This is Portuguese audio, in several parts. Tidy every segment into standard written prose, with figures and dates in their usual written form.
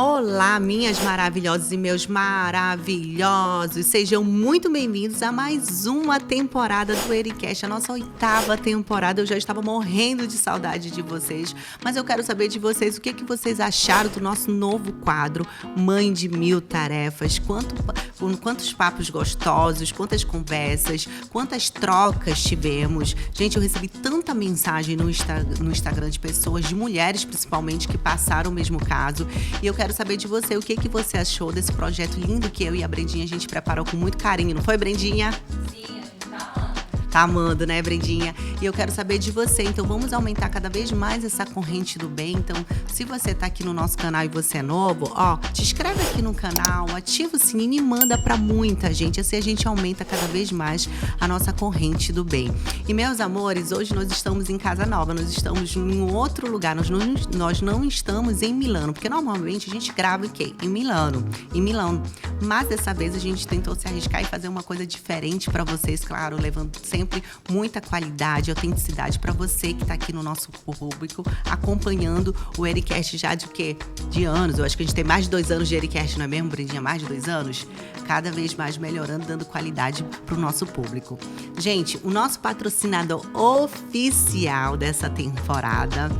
Olá, minhas maravilhosas e meus maravilhosos! Sejam muito bem-vindos a mais uma temporada do Ericast, a nossa 8ª temporada. Eu já estava morrendo de saudade de vocês, mas eu quero saber de vocês o que vocês acharam do nosso novo quadro Mãe de Mil Tarefas. Quantos papos gostosos, quantas conversas, quantas trocas tivemos. Gente, eu recebi tanta mensagem no Instagram de pessoas, de mulheres principalmente, que passaram o mesmo caso. E eu quero saber de você, o que você achou desse projeto lindo que eu e a Brendinha, a gente preparou com muito carinho. Não foi, Brendinha? Sim, a gente tá amando. Tá amando, né, Brendinha? E eu quero saber de você. Então, vamos aumentar cada vez mais essa corrente do bem. Então, se você tá aqui no nosso canal e você é novo, te inscreve aqui no canal, ativa o sininho e manda pra muita gente. Assim a gente aumenta cada vez mais a nossa corrente do bem. E, meus amores, hoje nós estamos em casa nova. Nós estamos em outro lugar. Nós não estamos em Milano, porque normalmente a gente grava em Milano. Em Milão. Mas dessa vez a gente tentou se arriscar e fazer uma coisa diferente pra vocês, claro, levando sempre muita qualidade, autenticidade para você que está aqui no nosso público, acompanhando o Ericast já de anos. Eu acho que a gente tem mais de 2 anos de Ericast, não é mesmo, Brendinha? Mais de 2 anos? Cada vez mais melhorando, dando qualidade para o nosso público. Gente, o nosso patrocinador oficial dessa temporada,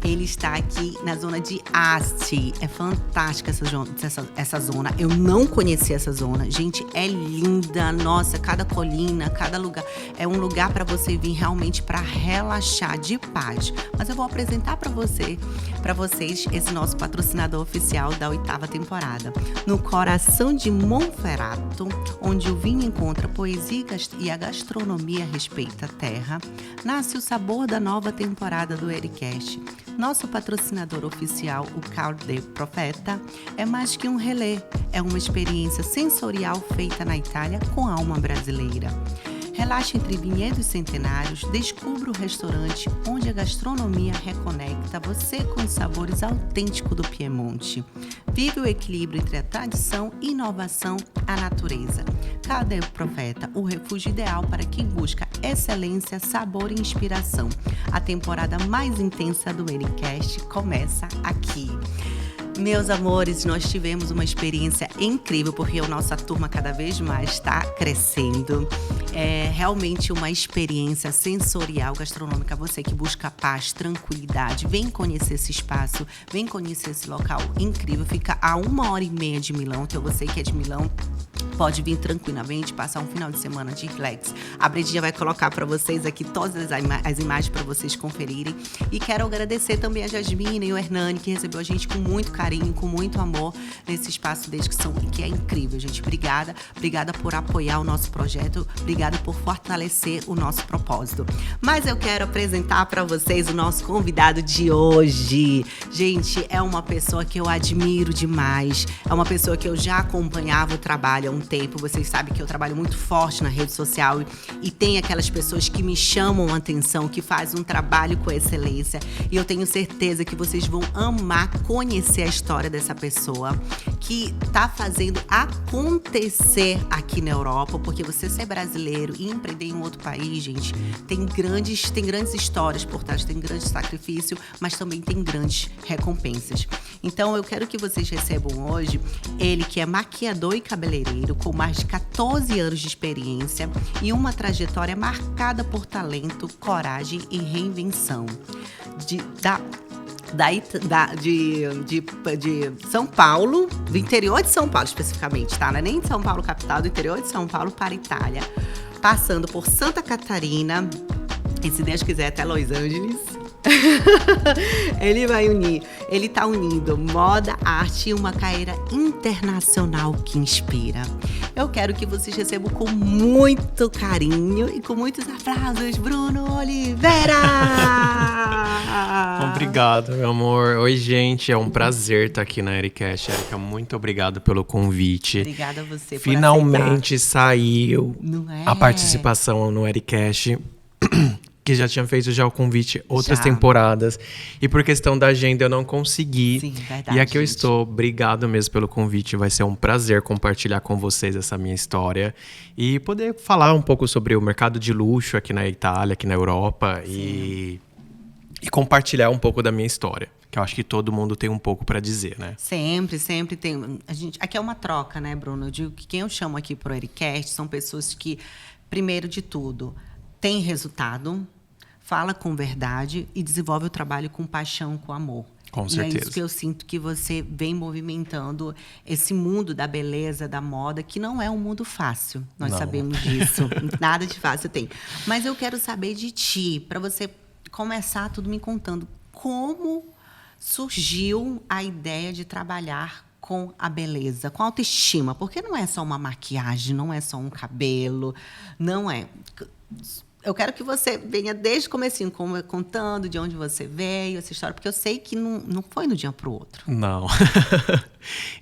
ele está aqui na zona de Asti. É fantástica essa zona. Eu não conhecia essa zona. Gente, é linda. Nossa, cada colina, cada lugar. É um lugar para você vir realmente para relaxar de paz. Mas eu vou apresentar para vocês esse nosso patrocinador oficial da 8ª temporada. No coração de Monferrato, onde o vinho encontra poesia e a gastronomia respeita a terra, nasce o sabor da nova temporada do Ericast. Nosso patrocinador oficial, o Carl de Profeta, é mais que um relé, é uma experiência sensorial feita na Itália com alma brasileira. Relaxe entre vinhedos centenários, descubra o restaurante onde a gastronomia reconecta você com os sabores autênticos do Piemonte. Vive o equilíbrio entre a tradição, inovação e a natureza. Cadê o Profeta? O refúgio ideal para quem busca excelência, sabor e inspiração. A temporada mais intensa do Ericast começa aqui. Meus amores, nós tivemos uma experiência incrível, porque a nossa turma cada vez mais está crescendo. É realmente uma experiência sensorial gastronômica. Você que busca paz, tranquilidade, vem conhecer esse espaço, vem conhecer esse local incrível. Fica a 1h30 de Milão, então você que é de Milão, pode vir tranquilamente, passar um final de semana de relax. A Brendinha vai colocar para vocês aqui todas as imagens para vocês conferirem. E quero agradecer também a Jasmine e o Hernani, que recebeu a gente com muito carinho, com muito amor nesse espaço deles, que é incrível, gente. Obrigada por apoiar o nosso projeto, obrigada por fortalecer o nosso propósito. Mas eu quero apresentar para vocês o nosso convidado de hoje. Gente, é uma pessoa que eu admiro demais, é uma pessoa que eu já acompanhava o trabalho há um tempo. Vocês sabem que eu trabalho muito forte na rede social e tem aquelas pessoas que me chamam a atenção, que fazem um trabalho com excelência, e eu tenho certeza que vocês vão amar conhecer a história dessa pessoa que tá fazendo acontecer aqui na Europa, porque você ser brasileiro e empreender em outro país, gente, tem grandes histórias por trás, tem grande sacrifício, mas também tem grandes recompensas. Então eu quero que vocês recebam hoje ele, que é maquiador e cabeleireiro, com mais de 14 anos de experiência e uma trajetória marcada por talento, coragem e reinvenção. De São Paulo, do interior de São Paulo especificamente, tá? Não é nem de São Paulo capital, do interior de São Paulo para a Itália, passando por Santa Catarina e, se Deus quiser, até Los Angeles. Ele tá unindo moda, arte e uma carreira internacional que inspira. Eu quero que vocês recebam com muito carinho e com muitos aplausos, Bruno Oliveira! Obrigado, meu amor. Oi, gente, é um prazer estar aqui na Ericast. Érica, muito obrigado pelo convite. Obrigada a você por Finalmente saiu Não é? a participação no Ericast. Que já tinha feito o convite outras temporadas. E por questão da agenda eu não consegui. Sim, verdade, e aqui eu gente. estou. Obrigado mesmo pelo convite. Vai ser um prazer compartilhar com vocês essa minha história. E poder falar um pouco sobre o mercado de luxo aqui na Itália, aqui na Europa. E compartilhar um pouco da minha história. Que eu acho que todo mundo tem um pouco para dizer, né? Sempre tem. Aqui é uma troca, né, Bruno? Eu digo que quem eu chamo aqui pro Ericast são pessoas que, primeiro de tudo, têm resultado, fala com verdade e desenvolve o trabalho com paixão, com amor. Com certeza. E é isso que eu sinto que você vem movimentando esse mundo da beleza, da moda, que não é um mundo fácil. Nós sabemos disso. Nada de fácil tem. Mas eu quero saber de ti, para você começar tudo me contando como surgiu a ideia de trabalhar com a beleza, com a autoestima. Porque não é só uma maquiagem, não é só um cabelo, não é... Eu quero que você venha desde o comecinho, contando de onde você veio, essa história, porque eu sei que não foi do dia para o outro. Não.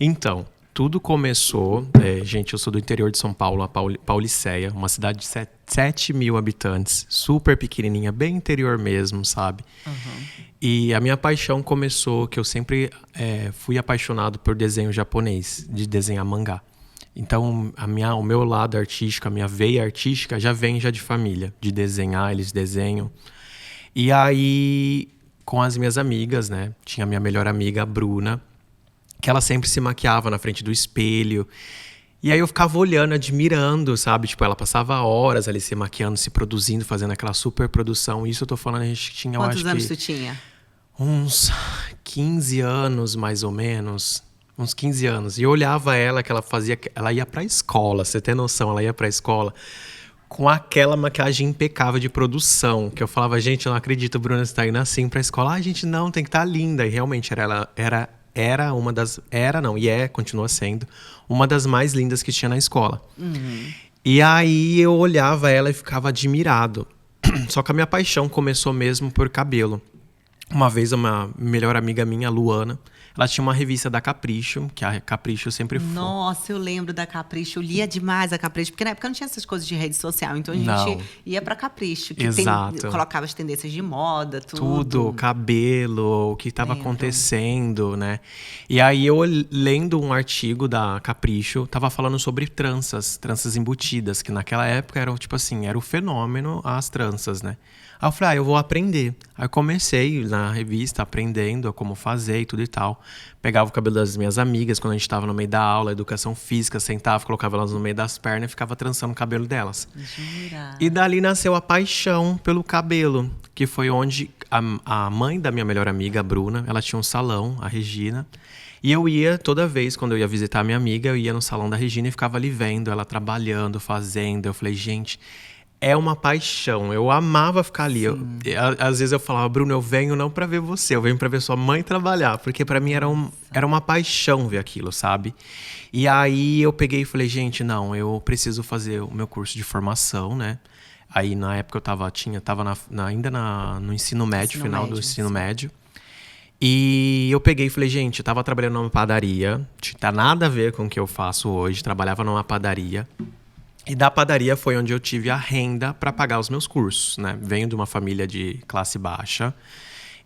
Então, tudo começou... gente, eu sou do interior de São Paulo, a Pauliceia, uma cidade de 7 mil habitantes, super pequenininha, bem interior mesmo, sabe? Uhum. E a minha paixão começou, que eu sempre fui apaixonado por desenho japonês, de desenhar mangá. Então, o meu lado artístico, a minha veia artística já vem de família, de desenhar, eles desenham. E aí, com as minhas amigas, né? Tinha a minha melhor amiga, a Bruna, que ela sempre se maquiava na frente do espelho. E aí eu ficava olhando, admirando, sabe? Tipo, ela passava horas ali se maquiando, se produzindo, fazendo aquela super produção. Isso eu tô falando, a gente tinha, Quantos anos tu tinha? Uns 15 anos, mais ou menos. Uns 15 anos. E eu olhava ela, que ela ia pra escola, você tem noção, ela ia pra escola com aquela maquiagem impecável de produção, que eu falava, gente, eu não acredito, Bruna, você tá indo assim pra escola. Ah, gente, não, tem que estar linda. E realmente, era uma das... continua sendo, uma das mais lindas que tinha na escola. Uhum. E aí eu olhava ela e ficava admirado. Só que a minha paixão começou mesmo por cabelo. Uma vez, uma melhor amiga minha, a Luana, ela tinha uma revista da Capricho, que a Capricho sempre foi. Nossa, eu lembro da Capricho. Eu lia demais a Capricho, porque na época não tinha essas coisas de rede social. Então a gente ia pra Capricho, que colocava as tendências de moda, tudo. Cabelo, o que estava acontecendo, né? E aí eu, lendo um artigo da Capricho, tava falando sobre tranças embutidas, que naquela época era tipo assim, era o fenômeno as tranças, né? Aí eu falei, eu vou aprender. Aí eu comecei na revista aprendendo como fazer e tudo e tal. Pegava o cabelo das minhas amigas quando a gente estava no meio da aula, educação física, sentava, colocava elas no meio das pernas e ficava trançando o cabelo delas. Jura? E dali nasceu a paixão pelo cabelo, que foi onde a mãe da minha melhor amiga, a Bruna, ela tinha um salão, a Regina. E eu ia, toda vez, quando eu ia visitar a minha amiga, eu ia no salão da Regina e ficava ali vendo ela trabalhando, fazendo. Eu falei, gente... É uma paixão, eu amava ficar ali. Às vezes eu falava, Bruno, eu venho não pra ver você, eu venho pra ver sua mãe trabalhar. Porque pra mim era uma paixão ver aquilo, sabe? E aí eu peguei e falei, gente, não, eu preciso fazer o meu curso de formação, né? Aí na época eu tava ainda no ensino médio, final do ensino médio. E eu peguei e falei, gente, eu tava trabalhando numa padaria, não tá nada a ver com o que eu faço hoje, trabalhava numa padaria. E da padaria foi onde eu tive a renda para pagar os meus cursos, né? Venho de uma família de classe baixa.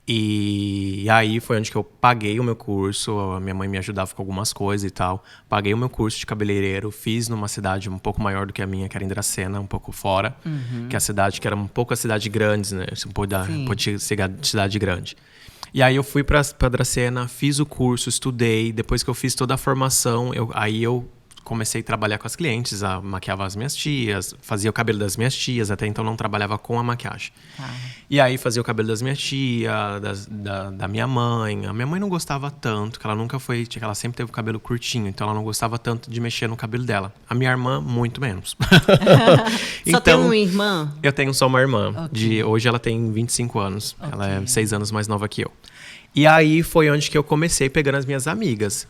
E aí foi onde que eu paguei o meu curso. A minha mãe me ajudava com algumas coisas e tal. Paguei o meu curso de cabeleireiro. Fiz numa cidade um pouco maior do que a minha, que era em Dracena, um pouco fora. Uhum. Que é a cidade, que era um pouco a cidade grande, né? Pode ser cidade grande. E aí eu fui para Dracena, fiz o curso, estudei. Depois que eu fiz toda a formação, eu comecei a trabalhar com as clientes, maquiava as minhas tias, fazia o cabelo das minhas tias, até então não trabalhava com a maquiagem. E aí fazia o cabelo das minhas tias, da minha mãe. A minha mãe não gostava tanto, que ela nunca foi, que ela sempre teve o cabelo curtinho, então ela não gostava tanto de mexer no cabelo dela. A minha irmã, muito menos. Só tem uma irmã? Eu tenho só uma irmã. Hoje ela tem 25 anos, ela é 6 anos mais nova que eu. E aí foi onde que eu comecei pegando as minhas amigas.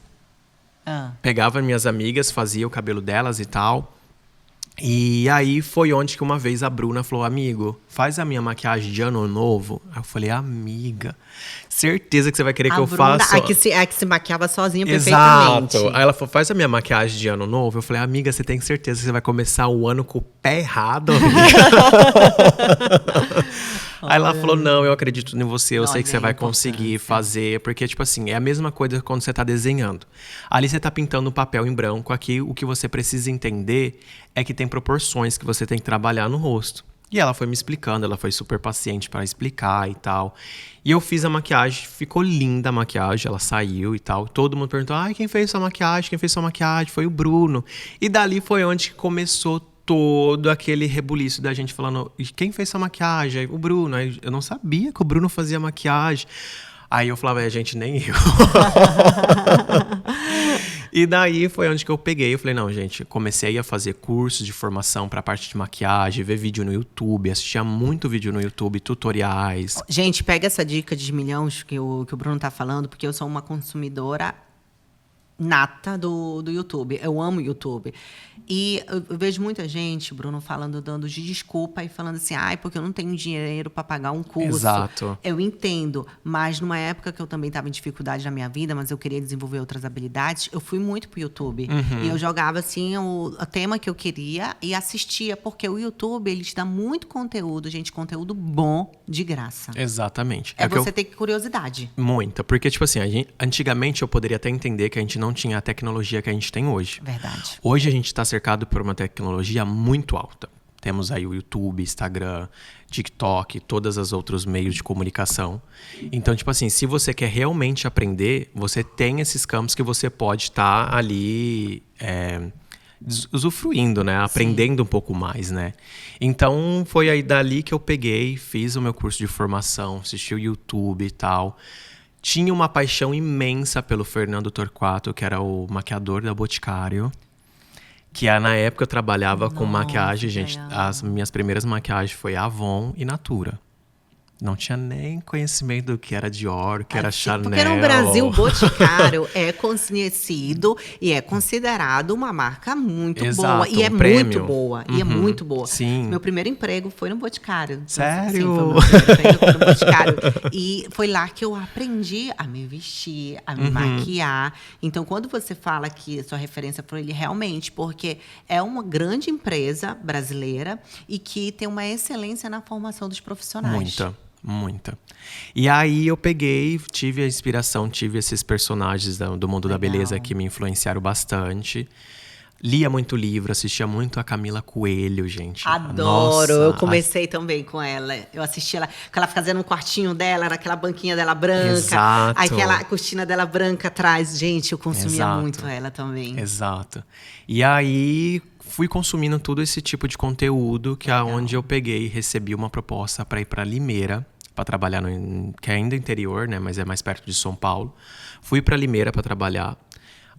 Pegava minhas amigas, fazia o cabelo delas e tal. E aí foi onde que uma vez a Bruna falou, amigo, faz a minha maquiagem de ano novo. Aí eu falei, amiga, certeza que você vai querer que eu faça. A que se maquiava sozinha perfeitamente. Exato. Aí ela falou, faz a minha maquiagem de ano novo. Eu falei, amiga, você tem certeza que você vai começar o ano com o pé errado, amiga? Aí ela falou, não, eu acredito em você, eu sei que você vai conseguir fazer. Porque, tipo assim, é a mesma coisa quando você tá desenhando. Ali você tá pintando um papel em branco. Aqui, o que você precisa entender é que tem proporções que você tem que trabalhar no rosto. E ela foi me explicando, ela foi super paciente para explicar e tal. E eu fiz a maquiagem, ficou linda a maquiagem, ela saiu e tal. Todo mundo perguntou, ai, quem fez sua maquiagem? Quem fez sua maquiagem? Foi o Bruno. E dali foi onde começou todo aquele rebuliço da gente falando, "E quem fez sua maquiagem? O Bruno." Aí eu não sabia que o Bruno fazia maquiagem. Aí eu falava, gente, nem eu. E daí foi onde que eu peguei. Eu falei, não, gente, comecei a fazer cursos de formação pra parte de maquiagem, ver vídeo no YouTube, assistia muito vídeo no YouTube, tutoriais. Gente, pega essa dica de milhões que o Bruno tá falando, porque eu sou uma consumidora nata do YouTube. Eu amo o YouTube. E eu vejo muita gente, Bruno, dando de desculpa e falando assim, ai, porque eu não tenho dinheiro para pagar um curso. Exato. Eu entendo, mas numa época que eu também estava em dificuldade na minha vida, mas eu queria desenvolver outras habilidades, eu fui muito pro YouTube. E eu jogava, assim, o tema que eu queria e assistia, porque o YouTube, ele te dá muito conteúdo, gente, conteúdo bom, de graça. Exatamente. É você ter curiosidade. Muita, porque, tipo assim, antigamente eu poderia até entender que a gente não tinha a tecnologia que a gente tem hoje. Verdade. Hoje a gente está cercado por uma tecnologia muito alta. Temos aí o YouTube, Instagram, TikTok, todos os outros meios de comunicação. Então, tipo assim, se você quer realmente aprender, você tem esses campos que você pode estar ali usufruindo, né? Aprendendo um pouco mais, né? Então, foi aí dali que eu peguei, fiz o meu curso de formação, assisti o YouTube e tal. Tinha uma paixão imensa pelo Fernando Torquato, que era o maquiador da Boticário. Que na época eu trabalhava com maquiagem, gente. As minhas primeiras maquiagens foi Avon e Natura. Não tinha nem conhecimento do que era Dior, que era Chanel. Porque no Brasil, o Boticário é conhecido e é considerado uma marca muito boa. E é muito boa. E é muito boa. Sim. Meu primeiro emprego foi no Boticário. Sério? Sim, foi meu primeiro emprego foi no Boticário. E foi lá que eu aprendi a me vestir, a me maquiar. Então, quando você fala que a sua referência foi ele, realmente, porque é uma grande empresa brasileira e que tem uma excelência na formação dos profissionais. Muita. E aí eu peguei, tive a inspiração, tive esses personagens do mundo da beleza que me influenciaram bastante. Lia muito livro, assistia muito a Camila Coelho, gente. Adoro! Eu comecei também com ela. Eu assistia ela, que ela fazia no quartinho dela, naquela banquinha dela branca. Exato. Aquela cortina dela branca atrás. Gente, eu consumia muito ela também. Exato. E aí fui consumindo todo esse tipo de conteúdo, que é onde eu peguei e recebi uma proposta para ir para Limeira, para trabalhar que é ainda interior, né, mas é mais perto de São Paulo. Fui para Limeira para trabalhar.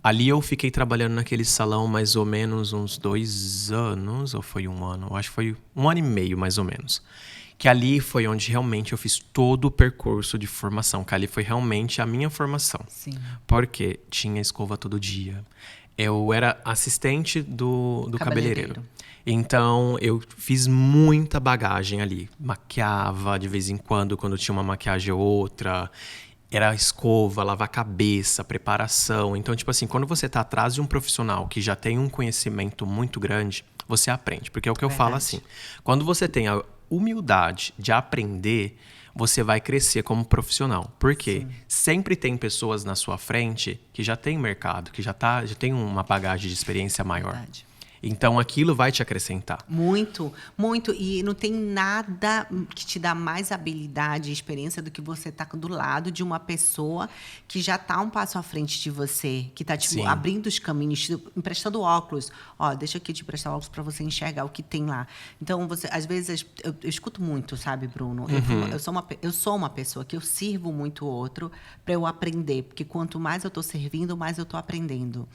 Ali eu fiquei trabalhando naquele salão mais ou menos uns 2 anos, ou foi 1 ano? Eu acho que foi 1 ano e meio, mais ou menos. Que ali foi onde realmente eu fiz todo o percurso de formação, que ali foi realmente a minha formação. Sim. Porque tinha escova todo dia. Eu era assistente do cabeleireiro. Então, eu fiz muita bagagem ali. Maquiava de vez em quando tinha uma maquiagem ou outra. Era escova, lavar a cabeça, preparação. Então, tipo assim, quando você tá atrás de um profissional que já tem um conhecimento muito grande, você aprende. Porque é o que eu falo assim. Quando você tem a humildade de aprender, você vai crescer como profissional. Porque sempre tem pessoas na sua frente que já tem mercado, que já tem uma bagagem de experiência maior. Verdade. Então, aquilo vai te acrescentar. Muito, muito. E não tem nada que te dá mais habilidade e experiência do que você estar do lado de uma pessoa que já está um passo à frente de você, que está abrindo os caminhos, te emprestando óculos. Ó, deixa aqui te emprestar óculos para você enxergar o que tem lá. Então, às vezes, eu escuto muito, sabe, Bruno? Eu sou uma pessoa que eu sirvo muito o outro para eu aprender, porque quanto mais eu estou servindo, mais eu estou aprendendo.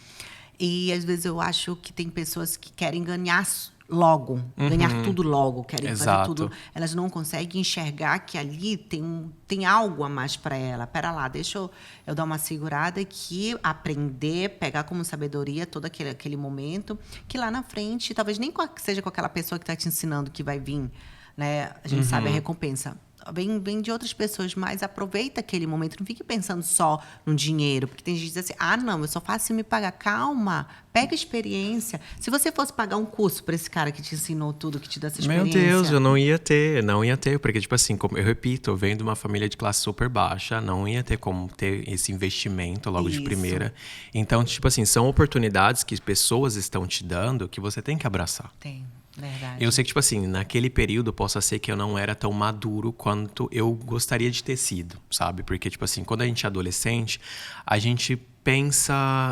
E, às vezes, eu acho que tem pessoas que querem ganhar logo, ganhar tudo logo, querem fazer tudo. Elas não conseguem enxergar que ali tem algo a mais para ela. Pera lá, deixa eu dar uma segurada aqui, aprender, pegar como sabedoria todo aquele momento, que lá na frente, talvez nem seja com aquela pessoa que está te ensinando que vai vir, né? A gente sabe a recompensa. Vem de outras pessoas, mas aproveita aquele momento. Não fique pensando só no dinheiro. Porque tem gente que diz assim, não, eu só faço se me pagar. Calma, pega experiência. Se você fosse pagar um curso para esse cara que te ensinou tudo, que te dá essa experiência... Meu Deus, eu não ia ter. Porque, tipo assim, como eu repito, eu venho de uma família de classe super baixa. Não ia ter como ter esse investimento logo de primeira. Então, tipo assim, são oportunidades que pessoas estão te dando que você tem que abraçar. Tem. Verdade. Eu sei que, tipo assim, naquele período possa ser que eu não era tão maduro quanto eu gostaria de ter sido, sabe? Porque, tipo assim, quando a gente é adolescente, a gente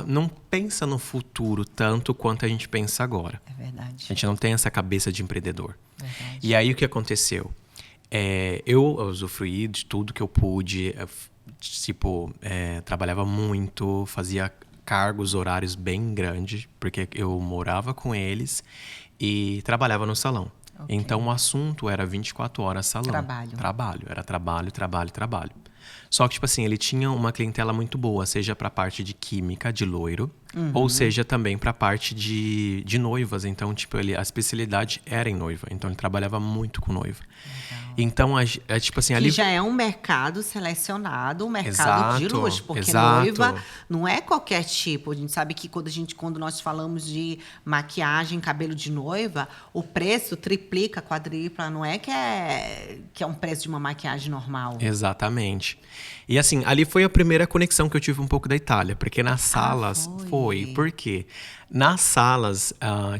não pensa no futuro tanto quanto a gente pensa agora. É verdade. A gente não tem essa cabeça de empreendedor. Verdade. E aí, o que aconteceu? Eu usufruí de tudo que eu pude. Trabalhava muito, fazia cargos horários bem grandes, porque eu morava com eles e trabalhava no salão. Ok. Então, o assunto era 24 horas salão. Trabalho. Era trabalho, trabalho, trabalho. Só que, tipo assim, ele tinha uma clientela muito boa, seja pra parte de química, de loiro, ou seja também pra parte de noivas. Então, tipo, a especialidade era em noiva. Então, ele trabalhava muito com noiva. Legal. Então, tipo assim, Que ali... já é um mercado selecionado, um mercado de luxo. Porque exato. noiva não é qualquer tipo. A gente sabe que quando nós falamos de maquiagem, cabelo de noiva, o preço triplica, quadripla. Não é que é um preço de uma maquiagem normal. Exatamente. E assim, ali foi a primeira conexão que eu tive um pouco da Itália. Porque nas salas... foi. Por quê? Nas salas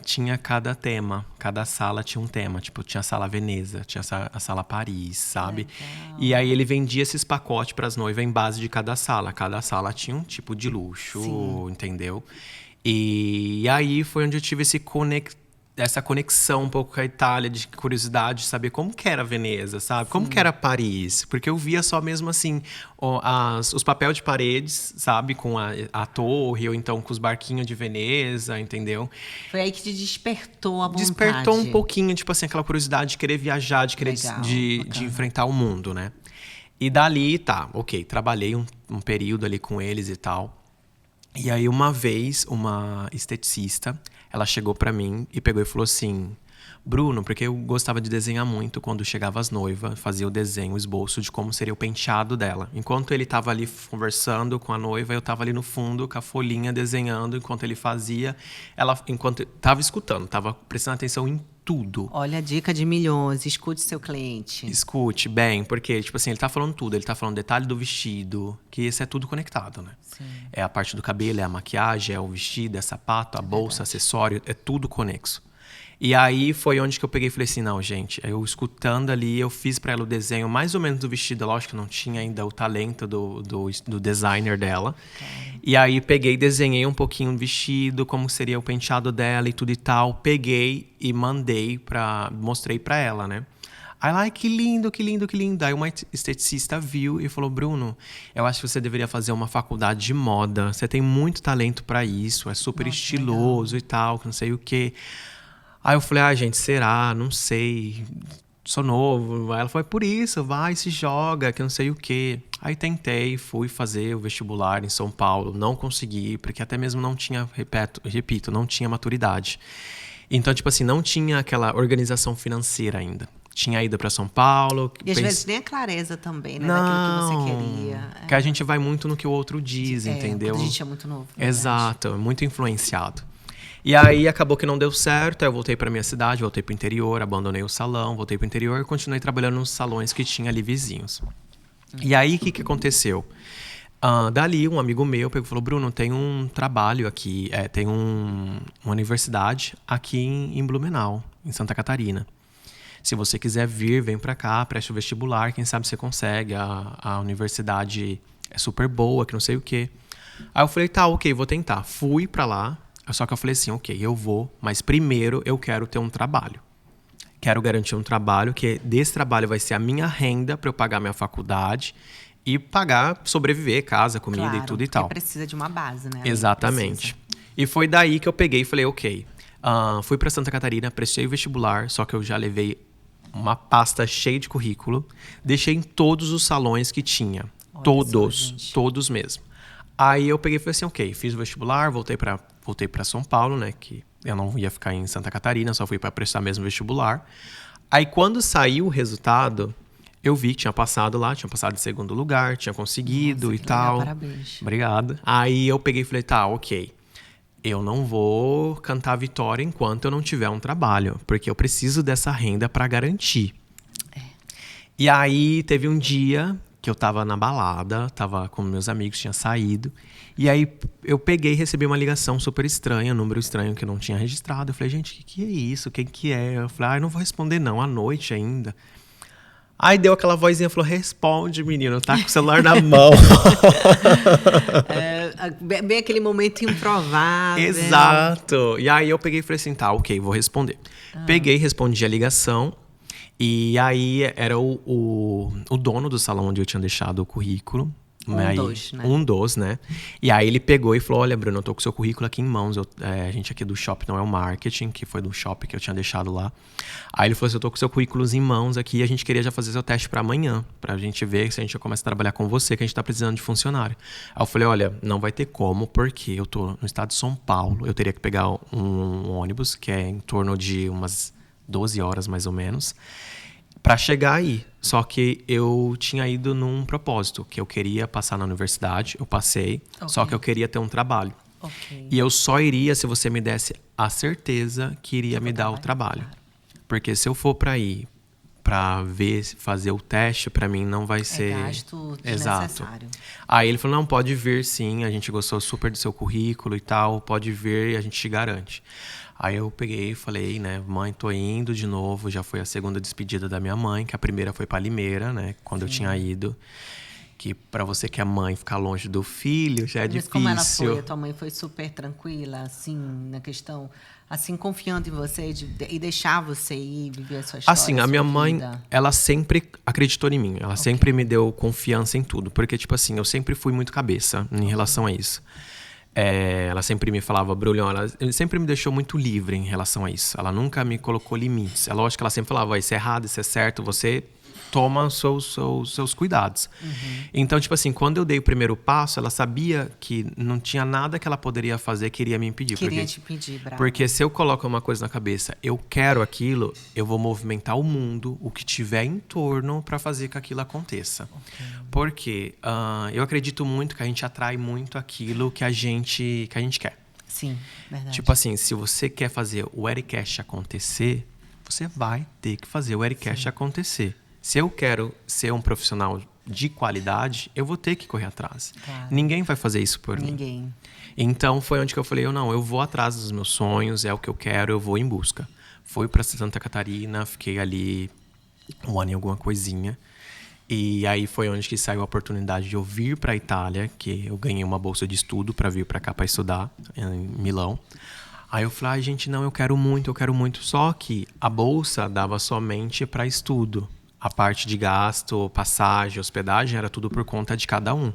tinha cada tema. Cada sala tinha um tema. Tipo, tinha a sala Veneza, tinha a sala Paris, sabe? Legal. E aí ele vendia esses pacotes para as noivas em base de cada sala. Cada sala tinha um tipo de luxo, Sim. entendeu? E aí foi onde eu tive essa conexão um pouco com a Itália, de curiosidade, de saber como que era Veneza, sabe? Como que era Paris. Porque eu via só mesmo assim, os papéis de paredes, sabe? Com a torre, ou então com os barquinhos de Veneza, entendeu? Foi aí que te despertou a vontade. Despertou um pouquinho, tipo assim, aquela curiosidade de querer viajar, de querer Legal, de enfrentar o mundo, né? E dali, tá, ok, trabalhei um período ali com eles e tal. E aí, uma vez, uma esteticista, ela chegou pra mim e pegou e falou assim... Bruno, porque eu gostava de desenhar muito quando chegava as noivas, fazia o desenho, o esboço de como seria o penteado dela. Enquanto ele tava ali conversando com a noiva, eu tava ali no fundo com a folhinha desenhando enquanto ele fazia. Enquanto tava escutando, tava prestando atenção em tudo. Olha a dica de milhões, escute seu cliente. Escute bem, porque, tipo assim, ele tá falando tudo. Ele tá falando detalhe do vestido, que isso é tudo conectado, né? Sim. É a parte do cabelo, é a maquiagem, é o vestido, é sapato, a bolsa, acessório, é tudo conexo. E aí foi onde que eu peguei e falei assim, não, gente, eu escutando ali, eu fiz pra ela o desenho mais ou menos do vestido, lógico que não tinha ainda o talento do designer dela. E aí peguei, desenhei um pouquinho o vestido, como seria o penteado dela e tudo e tal. Peguei e mostrei pra ela, né? Aí ela, ai, que lindo, que lindo, que lindo. Aí uma esteticista viu e falou, Bruno, eu acho que você deveria fazer uma faculdade de moda. Você tem muito talento pra isso, é super estiloso e tal, que não sei o quê. Aí eu falei, gente, será? Não sei. Sou novo. Aí ela falou, por isso, vai, se joga, que não sei o quê. Aí tentei, fui fazer o vestibular em São Paulo. Não consegui, porque até mesmo não tinha, repito, não tinha maturidade. Então, tipo assim, não tinha aquela organização financeira ainda. Tinha ido para São Paulo. E às vezes nem a clareza também, né? Não, daquilo que você queria. Que a gente vai muito no que o outro diz, entendeu? Quando a gente é muito novo. Verdade. Exato, muito influenciado. E aí acabou que não deu certo, aí eu voltei pra minha cidade, voltei pro interior, abandonei o salão, voltei pro interior e continuei trabalhando nos salões que tinha ali vizinhos. E aí o que aconteceu? Dali um amigo meu pegou e falou, Bruno, tem um trabalho aqui, tem uma universidade aqui em Blumenau, em Santa Catarina. Se você quiser vir, vem pra cá, preste o vestibular, quem sabe você consegue, a universidade é super boa, que não sei o quê. Aí eu falei, tá, ok, vou tentar. Fui pra lá. Só que eu falei assim, ok, eu vou, mas primeiro eu quero ter um trabalho. Quero garantir um trabalho, que desse trabalho vai ser a minha renda para eu pagar minha faculdade e pagar, sobreviver, casa, comida, claro, e tudo e tal. Precisa de uma base, né? Exatamente. E foi daí que eu peguei e falei, ok, fui para Santa Catarina, prestei o vestibular, só que eu já levei uma pasta cheia de currículo, deixei em todos os salões que tinha. Olha Todos mesmo. Aí eu peguei e falei assim, ok, fiz o vestibular, voltei pra São Paulo, né, que eu não ia ficar em Santa Catarina, só fui pra prestar mesmo vestibular. Aí quando saiu o resultado, eu vi que tinha passado lá, tinha passado em segundo lugar, tinha conseguido. Nossa, e tal. Legal, parabéns. Obrigado. Aí eu peguei e falei, tá, ok, eu não vou cantar a vitória enquanto eu não tiver um trabalho, porque eu preciso dessa renda pra garantir. E aí teve um dia que eu tava na balada, tava com meus amigos, tinha saído. E aí eu peguei e recebi uma ligação super estranha, um número estranho que eu não tinha registrado. Eu falei, gente, o que é isso? Quem que é? Eu falei, não vou responder não, à noite ainda. Aí deu aquela vozinha, falou, responde, menino, tá com o celular na mão. Bem aquele momento improvável. Exato. E aí eu peguei e falei assim, tá, ok, vou responder. Peguei, respondi a ligação. E aí era o dono do salão onde eu tinha deixado o currículo. Um dos, né? E aí ele pegou e falou, olha, Bruno, eu tô com o seu currículo aqui em mãos. A gente aqui do shopping não é o marketing, que foi do shopping que eu tinha deixado lá. Aí ele falou assim, eu tô com o seu currículo em mãos aqui e a gente queria já fazer seu teste pra amanhã. Pra gente ver se a gente já começa a trabalhar com você, que a gente tá precisando de funcionário. Aí eu falei, olha, não vai ter como, porque eu tô no estado de São Paulo. Eu teria que pegar um ônibus, que é em torno de umas 12 horas, mais ou menos, para chegar aí. Só que eu tinha ido num propósito, que eu queria passar na universidade, eu passei, só que eu queria ter um trabalho. E eu só iria se você me desse a certeza que iria me dar o trabalho. Claro. Porque se eu for para ir para ver, fazer o teste, para mim não vai ser gasto desnecessário. Aí ele falou, não, pode vir sim, a gente gostou super do seu currículo e tal, pode vir e a gente te garante. Aí eu peguei e falei, né, mãe, tô indo de novo. Já foi a segunda despedida da minha mãe, que a primeira foi pra Limeira, né, quando eu tinha ido. Que pra você que é mãe, ficar longe do filho já é difícil. Mas como ela foi? A tua mãe foi super tranquila, assim, na questão, assim, confiando em você e deixar você ir viver a sua história? Assim, a minha mãe, ela sempre acreditou em mim. Ela sempre me deu confiança em tudo. Porque, tipo assim, eu sempre fui muito cabeça em relação a isso. Ela sempre me falava, Brulhão, ela sempre me deixou muito livre em relação a isso. Ela nunca me colocou limites. É lógico que ela sempre falava, isso é errado, isso é certo, você toma os seus cuidados. Então, tipo assim, quando eu dei o primeiro passo, ela sabia que não tinha nada que ela poderia fazer que iria me impedir. Te impedir, bravo. Porque se eu coloco uma coisa na cabeça, eu quero aquilo, eu vou movimentar o mundo, o que tiver em torno, para fazer que aquilo aconteça. Porque eu acredito muito que a gente atrai muito aquilo que a gente quer. Sim, verdade. Tipo assim, se você quer fazer o Ericast acontecer, você vai ter que fazer o Ericast acontecer. Se eu quero ser um profissional de qualidade, eu vou ter que correr atrás. Claro. Ninguém vai fazer isso por mim. Ninguém. Então, foi onde que eu falei, eu vou atrás dos meus sonhos, é o que eu quero, eu vou em busca. Fui para Santa Catarina, fiquei ali um ano e alguma coisinha. E aí foi onde que saiu a oportunidade de eu vir para a Itália, que eu ganhei uma bolsa de estudo para vir para cá para estudar, em Milão. Aí eu falei, gente, não, eu quero muito. Só que a bolsa dava somente para estudo. A parte de gasto, passagem, hospedagem, era tudo por conta de cada um.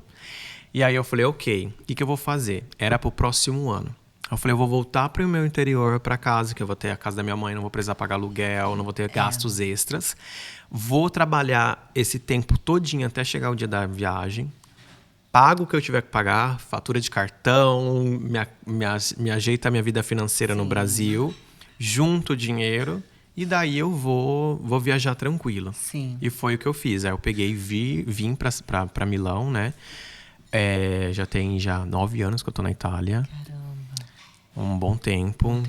E aí eu falei, ok, o que eu vou fazer? Era pro próximo ano. Eu falei, eu vou voltar pro meu interior, para casa, que eu vou ter a casa da minha mãe, não vou precisar pagar aluguel, não vou ter gastos extras. Vou trabalhar esse tempo todinho até chegar o dia da viagem. Pago o que eu tiver que pagar, fatura de cartão, me ajeita a minha vida financeira no Brasil, junto o dinheiro. E daí eu vou viajar tranquilo. Sim. E foi o que eu fiz. Aí eu peguei e vim pra Milão, né? Já tem 9 anos que eu tô na Itália. Caramba. Um bom tempo.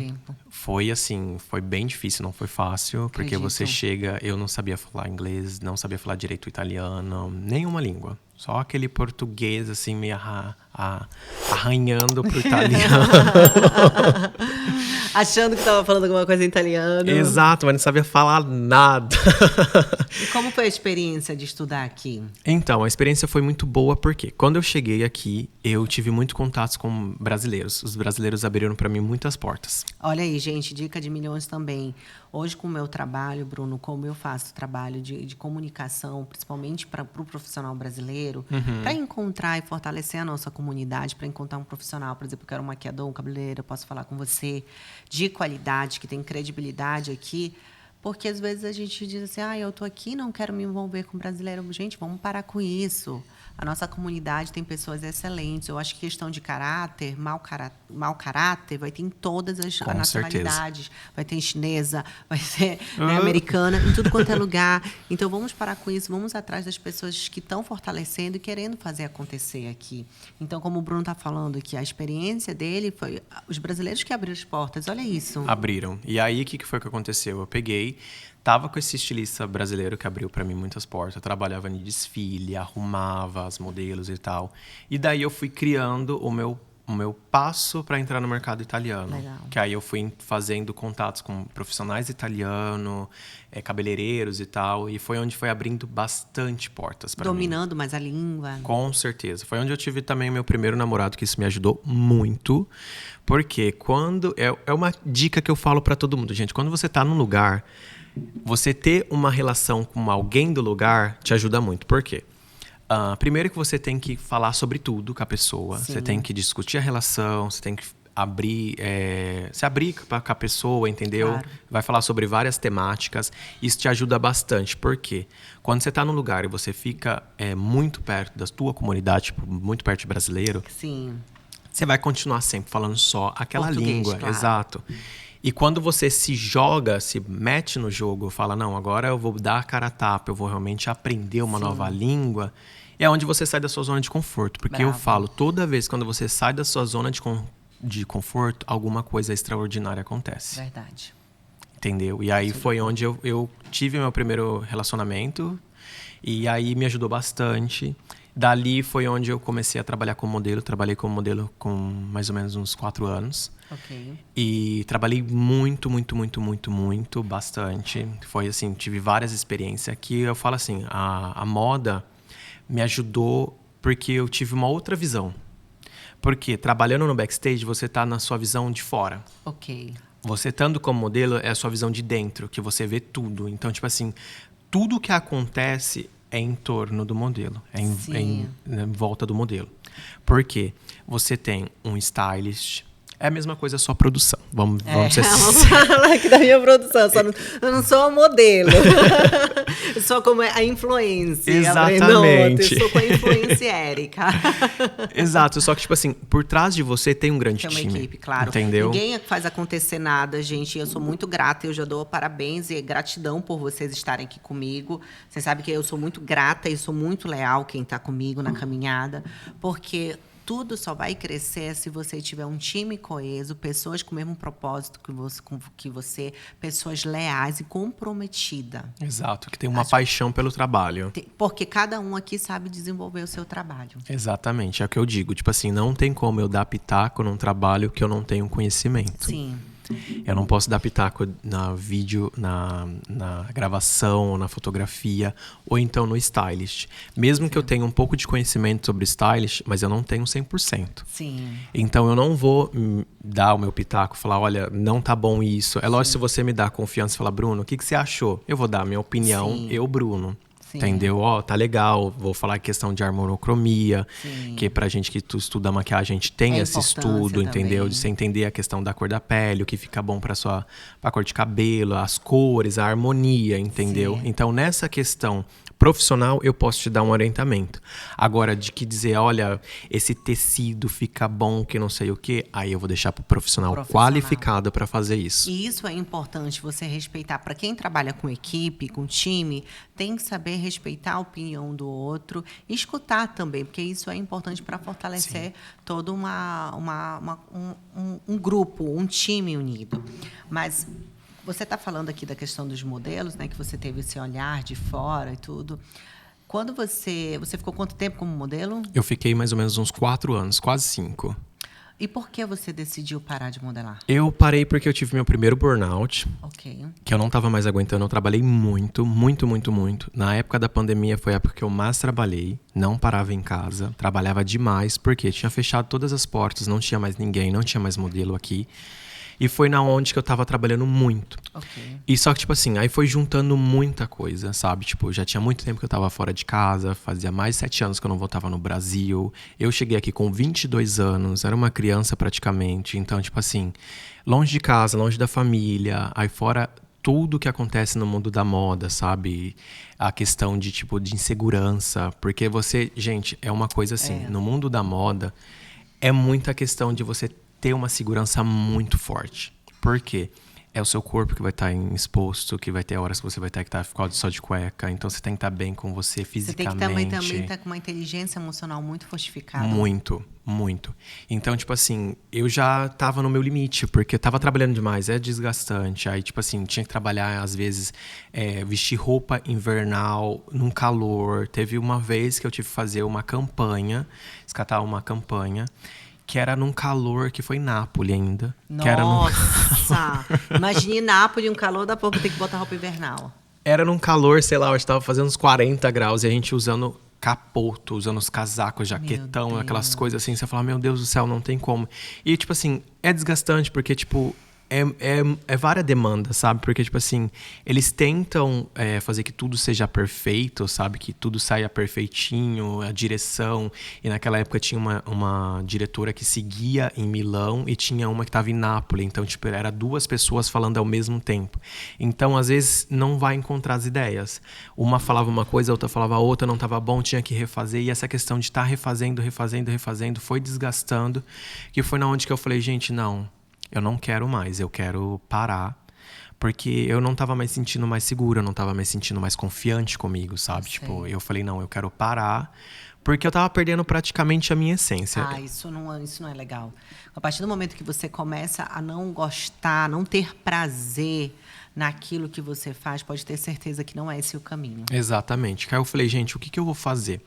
Foi assim, foi bem difícil, não foi fácil. Porque você chega... Eu não sabia falar inglês, não sabia falar direito italiano, nenhuma língua. Só aquele português, assim, meio arranhando pro italiano. Achando que tava falando alguma coisa em italiano. Exato, mas não sabia falar nada. E como foi a experiência de estudar aqui? Então, a experiência foi muito boa porque quando eu cheguei aqui, eu tive muito contato com brasileiros. Os brasileiros abriram para mim muitas portas. Olha aí, gente, dica de milhões também. Hoje, com o meu trabalho, Bruno, como eu faço trabalho de comunicação, principalmente para o profissional brasileiro, para encontrar e fortalecer a nossa comunidade, para encontrar um profissional, por exemplo, eu quero um maquiador, um cabeleireiro, eu posso falar com você, de qualidade, que tem credibilidade aqui, porque às vezes a gente diz assim, eu tô aqui, não quero me envolver com brasileiro. Gente, vamos parar com isso. A nossa comunidade tem pessoas excelentes. Eu acho que questão de caráter, mau caráter, vai ter em todas as nacionalidades. Vai ter em chinesa, vai ter americana, em tudo quanto é lugar. Então, vamos parar com isso. Vamos atrás das pessoas que estão fortalecendo e querendo fazer acontecer aqui. Então, como o Bruno está falando aqui, a experiência dele foi os brasileiros que abriram as portas. Olha isso. Abriram. E aí, o que foi que aconteceu? Eu peguei... tava com esse estilista brasileiro que abriu pra mim muitas portas. Eu trabalhava em desfile, arrumava as modelos e tal. E daí eu fui criando o meu passo para entrar no mercado italiano. Legal. Que aí eu fui fazendo contatos com profissionais italianos, cabeleireiros e tal. E foi onde foi abrindo bastante portas para mim. Dominando mais a língua. Com certeza. Foi onde eu tive também meu primeiro namorado, que isso me ajudou muito. Porque quando... É uma dica que eu falo para todo mundo, gente. Quando você tá num lugar, você ter uma relação com alguém do lugar te ajuda muito. Por quê? Primeiro que você tem que falar sobre tudo com a pessoa. Sim. Você tem que discutir a relação, você tem que se abrir com a pessoa, entendeu? Claro. Vai falar sobre várias temáticas. Isso te ajuda bastante. Por quê? Quando você está num lugar e você fica muito perto da tua comunidade, tipo, muito perto de brasileiro, Sim. você vai continuar sempre falando só aquela Português, língua. claro. Exato. E quando você se joga, se mete no jogo, fala, não, agora eu vou dar a cara a tapa, eu vou realmente aprender uma nova língua, é onde você sai da sua zona de conforto. Porque eu Bravo. falo, toda vez quando você sai da sua zona de conforto, alguma coisa extraordinária acontece. Verdade. Entendeu? E aí foi onde eu tive meu primeiro relacionamento. E aí me ajudou bastante. Dali foi onde eu comecei a trabalhar como modelo. Trabalhei como modelo com mais ou menos uns 4 anos. Ok. E trabalhei muito, bastante. Foi assim, tive várias experiências que eu falo assim, a moda me ajudou porque eu tive uma outra visão. Porque trabalhando no backstage, você tá na sua visão de fora. Ok. Você estando como modelo é a sua visão de dentro, que você vê tudo. Então, tipo assim, tudo que acontece é em torno do modelo, em volta do modelo. Por quê? Você tem um stylist. É a mesma coisa, só produção. Vamos ser Vamos sinceros. falar aqui da minha produção. Eu não sou a modelo. Eu sou como a influência. Exatamente. Eu sou com a influência Érica. Exato. Só que, tipo assim, por trás de você tem um grande Tem uma time. equipe, claro. Entendeu? Ninguém faz acontecer nada, gente. Eu sou muito grata. Eu já dou parabéns e gratidão por vocês estarem aqui comigo. Vocês sabem que eu sou muito grata e sou muito leal quem está comigo na caminhada. Porque tudo só vai crescer se você tiver um time coeso, pessoas com o mesmo propósito que você, pessoas leais e comprometidas. Exato, que tem uma paixão pelo trabalho. Porque cada um aqui sabe desenvolver o seu trabalho. Exatamente, é o que eu digo. Tipo assim, não tem como eu dar pitaco num trabalho que eu não tenho conhecimento. Sim. Eu não posso dar pitaco na vídeo, na gravação, na fotografia, ou então no stylist. Mesmo que eu tenha um pouco de conhecimento sobre stylist, mas eu não tenho 100%. Sim. Então eu não vou dar o meu pitaco, falar, olha, não tá bom isso. É lógico, se você me dá confiança e falar, Bruno, o que você achou? Eu vou dar a minha opinião, Sim. eu, Bruno. Sim. Entendeu? Ó, tá legal. Vou falar a questão de harmonocromia, Sim. que pra gente que estuda maquiagem, a gente tem esse estudo, entendeu? também. De você entender a questão da cor da pele, o que fica bom pra cor de cabelo, as cores, a harmonia, entendeu? Sim. Então, nessa questão profissional, eu posso te dar um orientamento. Agora, de que dizer, olha, esse tecido fica bom, que não sei o quê, aí eu vou deixar pro profissional qualificado pra fazer isso. E isso é importante, você respeitar. Para quem trabalha com equipe, com time, tem que saber respeitar a opinião do outro e escutar também, porque isso é importante para fortalecer todo um grupo, um time unido. Mas você está falando aqui da questão dos modelos, né? Que você teve esse olhar de fora e tudo. Quando você ficou quanto tempo como modelo? Eu fiquei mais ou menos uns 4 anos, quase 5. E por que você decidiu parar de modelar? Eu parei porque eu tive meu primeiro burnout. Ok. Que eu não tava mais aguentando. Eu trabalhei muito. Na época da pandemia foi a época que eu mais trabalhei. Não parava em casa. Trabalhava demais porque tinha fechado todas as portas. Não tinha mais ninguém, não tinha mais modelo aqui. E foi na onde que eu tava trabalhando muito. Ok. E só que, tipo assim, aí foi juntando muita coisa, sabe? Tipo, já tinha muito tempo que eu tava fora de casa, fazia mais de 7 anos que eu não voltava no Brasil. Eu cheguei aqui com 22 anos, era uma criança praticamente. Então, tipo assim, longe de casa, longe da família, aí fora tudo que acontece no mundo da moda, sabe? A questão de, tipo, de insegurança. Porque você, gente, é uma coisa assim, no mundo da moda, é muita questão de você ter uma segurança muito forte. Por quê? É o seu corpo que vai estar exposto, que vai ter horas que você vai ter que estar só de cueca. Então você tem que estar bem com você Você tem que fisicamente. também estar com uma inteligência emocional muito fortificada. Muito, muito. Então, tipo assim, eu já tava no meu limite, porque eu tava trabalhando demais, é desgastante. Aí, tipo assim, tinha que trabalhar, às vezes, vestir roupa invernal num calor. Teve uma vez que eu tive que fazer uma campanha, escatar uma campanha, que era num calor, que foi em Nápoles ainda. Nossa! Que era num... Imagine Nápoles, um calor, da pouco tem que botar roupa invernal. Era num calor, sei lá, eu estava fazendo uns 40 graus e a gente usando capoto, usando os casacos, jaquetão, aquelas coisas assim. Você fala, meu Deus do céu, não tem como. E, tipo assim, é desgastante porque, tipo, é várias demandas, sabe? Porque, tipo assim, eles tentam fazer que tudo seja perfeito, sabe? Que tudo saia perfeitinho, a direção. E naquela época tinha uma diretora que seguia em Milão e tinha uma que estava em Nápoles. Então, tipo, era 2 pessoas falando ao mesmo tempo. Então, às vezes, não vai encontrar as ideias. Uma falava uma coisa, a outra falava outra, não estava bom, tinha que refazer. E essa questão de estar refazendo foi desgastando. Que foi na onde que eu falei, gente, não... Eu não quero mais, eu quero parar. Porque eu não tava mais sentindo mais seguro, eu não tava mais sentindo mais confiante comigo, sabe? Tipo, eu falei, não, eu quero parar. Porque eu tava perdendo praticamente a minha essência. Isso não é legal. A partir do momento que você começa a não gostar, não ter prazer naquilo que você faz, pode ter certeza que não é esse o caminho. Exatamente. Aí eu falei, gente, o que eu vou fazer?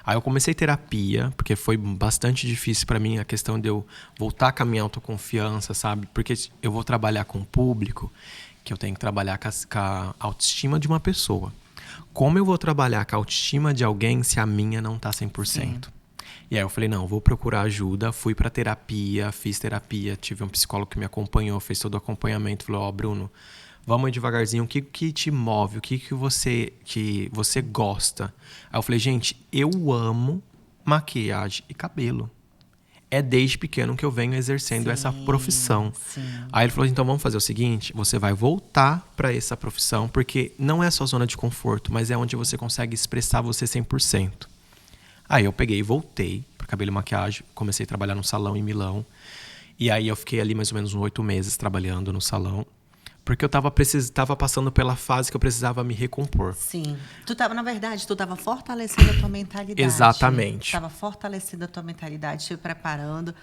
Aí eu comecei terapia, porque foi bastante difícil para mim a questão de eu voltar com a minha autoconfiança, sabe? Porque eu vou trabalhar com o público, que eu tenho que trabalhar com a autoestima de uma pessoa. Como eu vou trabalhar com a autoestima de alguém se a minha não tá 100%? Sim. E aí eu falei, não, vou procurar ajuda. Fui pra terapia, fiz terapia, tive um psicólogo que me acompanhou, fez todo o acompanhamento. Falou, Bruno, vamos devagarzinho, o que te move? O que você gosta? Aí eu falei, gente, eu amo maquiagem e cabelo. É desde pequeno que eu venho exercendo essa profissão. Sim. Aí ele falou, então vamos fazer o seguinte, você vai voltar para essa profissão, porque não é a sua zona de conforto, mas é onde você consegue expressar você 100%. Aí eu peguei e voltei para cabelo e maquiagem, comecei a trabalhar no salão em Milão. E aí eu fiquei ali mais ou menos uns 8 meses trabalhando no salão. Porque eu tava passando pela fase que eu precisava me recompor. Sim. Na verdade, tu tava fortalecendo a tua mentalidade. Exatamente. Tava fortalecendo a tua mentalidade, te preparando.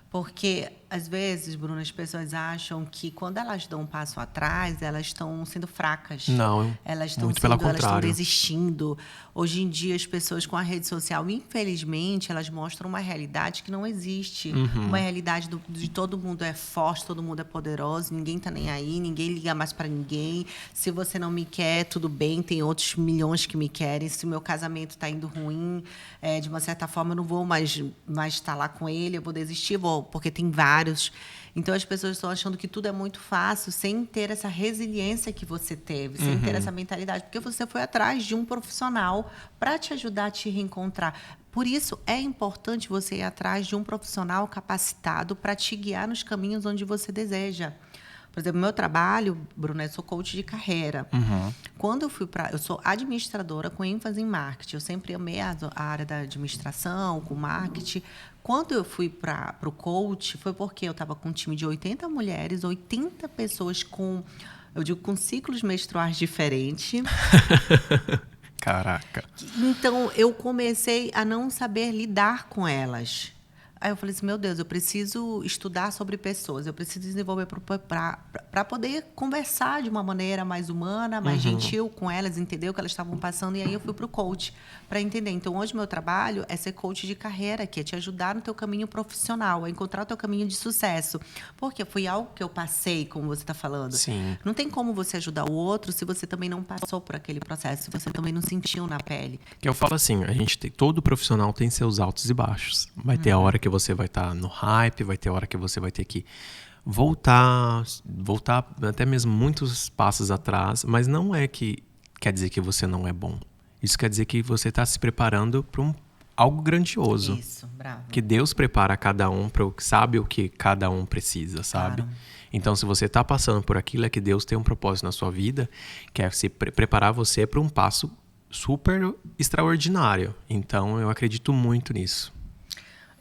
Porque, às vezes, Bruno, as pessoas acham que quando elas dão um passo atrás, elas estão sendo fracas. Não, muito pelo contrário. Elas estão desistindo. Hoje em dia, as pessoas com a rede social, infelizmente, elas mostram uma realidade que não existe. Uhum. Uma realidade de todo mundo é forte, todo mundo é poderoso, ninguém tá nem aí, ninguém liga mais para ninguém. Se você não me quer, tudo bem, tem outros milhões que me querem. Se o meu casamento tá indo ruim, de uma certa forma, eu não vou mais estar lá com ele, eu vou desistir, porque tem vários. Então, as pessoas estão achando que tudo é muito fácil, sem ter essa resiliência que você teve, sem ter essa mentalidade, porque você foi atrás de um profissional para te ajudar a te reencontrar. Por isso, é importante você ir atrás de um profissional capacitado para te guiar nos caminhos onde você deseja. Por exemplo, meu trabalho, Bruna, eu sou coach de carreira. Uhum. Quando eu sou administradora com ênfase em marketing. Eu sempre amei a área da administração, com marketing. Quando eu fui para o coach, foi porque eu estava com um time de 80 mulheres, 80 pessoas com ciclos menstruais diferentes. Caraca. Então, eu comecei a não saber lidar com elas. Aí eu falei assim, meu Deus, eu preciso estudar sobre pessoas, eu preciso desenvolver para poder conversar de uma maneira mais humana, mais gentil com elas, entender o que elas estavam passando. E aí eu fui para o coach para entender. Então, hoje, meu trabalho é ser coach de carreira, que é te ajudar no teu caminho profissional, a encontrar o teu caminho de sucesso. Porque foi algo que eu passei, como você está falando. Sim. Não tem como você ajudar o outro se você também não passou por aquele processo, se você também não sentiu na pele. Que eu falo assim, todo profissional tem seus altos e baixos. Vai ter a hora que você vai estar no hype, vai ter hora que você vai ter que voltar até mesmo muitos passos atrás, mas não é que quer dizer que você não é bom. Isso quer dizer que você está se preparando para algo grandioso. Isso, bravo. Que Deus prepara cada um sabe o que cada um precisa, sabe? Claro. Então, se você está passando por aquilo, é que Deus tem um propósito na sua vida, que é se preparar você para um passo super extraordinário. Então, eu acredito muito nisso.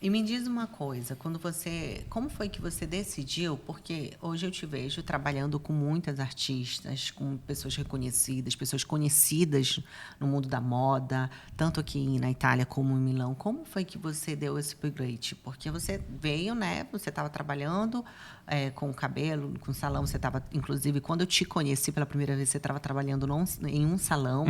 E me diz uma coisa, como foi que você decidiu? Porque hoje eu te vejo trabalhando com muitas artistas, com pessoas reconhecidas, pessoas conhecidas no mundo da moda, tanto aqui na Itália como em Milão. Como foi que você deu esse upgrade? Porque você veio, né? Você estava trabalhando com o cabelo, com o salão. Você estava, inclusive, quando eu te conheci pela primeira vez, você estava trabalhando em um salão,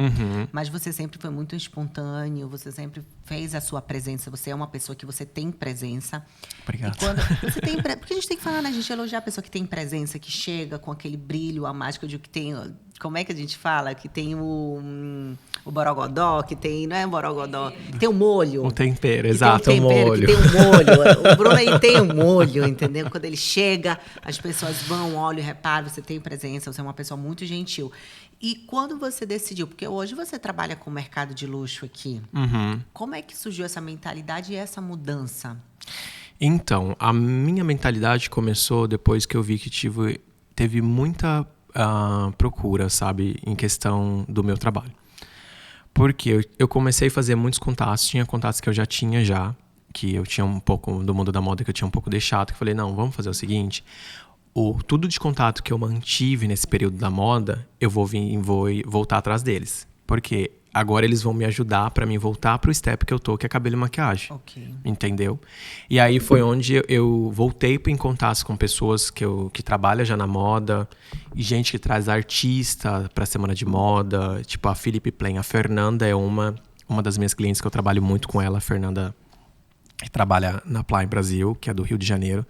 mas você sempre foi muito espontâneo, você sempre fez a sua presença. Você é uma pessoa que você tem presença. Obrigado. E quando você tem porque a gente tem que falar, né? A gente elogiar a pessoa que tem presença, que chega com aquele brilho, a mágica de que tem. Como é que a gente fala? Que tem o borogodó, que tem. Não é borogodó, tem o molho. Um tempero, exato, tem um tempero, molho. que tem um molho. O Bruno aí tem um molho, entendeu? Quando ele chega, as pessoas vão, olham, reparam, você tem presença, você é uma pessoa muito gentil. E quando você decidiu, porque hoje você trabalha com o mercado de luxo aqui, como é que surgiu essa mentalidade e essa mudança? Então, a minha mentalidade começou depois que eu vi que teve muita procura, sabe, em questão do meu trabalho. Porque eu comecei a fazer muitos contatos, tinha contatos que eu já tinha que eu tinha um pouco do mundo da moda que eu tinha um pouco deixado, que eu falei, não, vamos fazer o seguinte, tudo de contato que eu mantive nesse período da moda, eu vou voltar atrás deles. Porque agora eles vão me ajudar para mim voltar pro step que eu tô, que é cabelo e maquiagem. Okay. Entendeu? E aí foi onde eu voltei em contato com pessoas que trabalham já na moda, e gente que traz artista pra semana de moda, tipo a Philippe Plain. A Fernanda é uma das minhas clientes que eu trabalho muito com ela, a Fernanda, que trabalha na Plain Brasil, que é do Rio de Janeiro.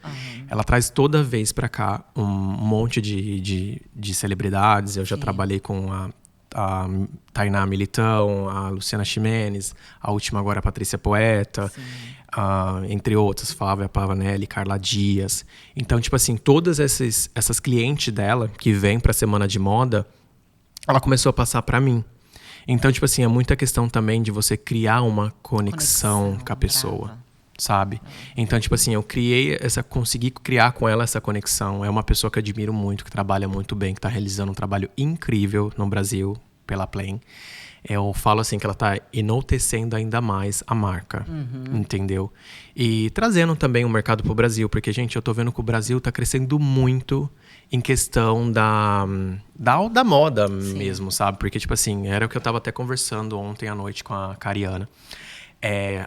Ela traz toda vez pra cá um monte de celebridades. Eu já trabalhei com a Tainá Militão, a Luciana Ximenes, a última agora a Patrícia Poeta, entre outras, Flávia Pavanelli, Carla Dias. Então, tipo assim, todas essas clientes dela que vêm pra semana de moda, ela começou a passar pra mim. Então, tipo assim, é muita questão também de você criar uma conexão com a pessoa. Brava. Sabe? Então, tipo assim, consegui criar com ela essa conexão. É uma pessoa que eu admiro muito, que trabalha muito bem, que tá realizando um trabalho incrível no Brasil, pela Plain. Eu falo assim que ela tá enaltecendo ainda mais a marca, entendeu? E trazendo também o mercado pro Brasil, porque, gente, eu tô vendo que o Brasil tá crescendo muito em questão da moda mesmo, sabe? Porque, tipo assim, era o que eu tava até conversando ontem à noite com a Cariana.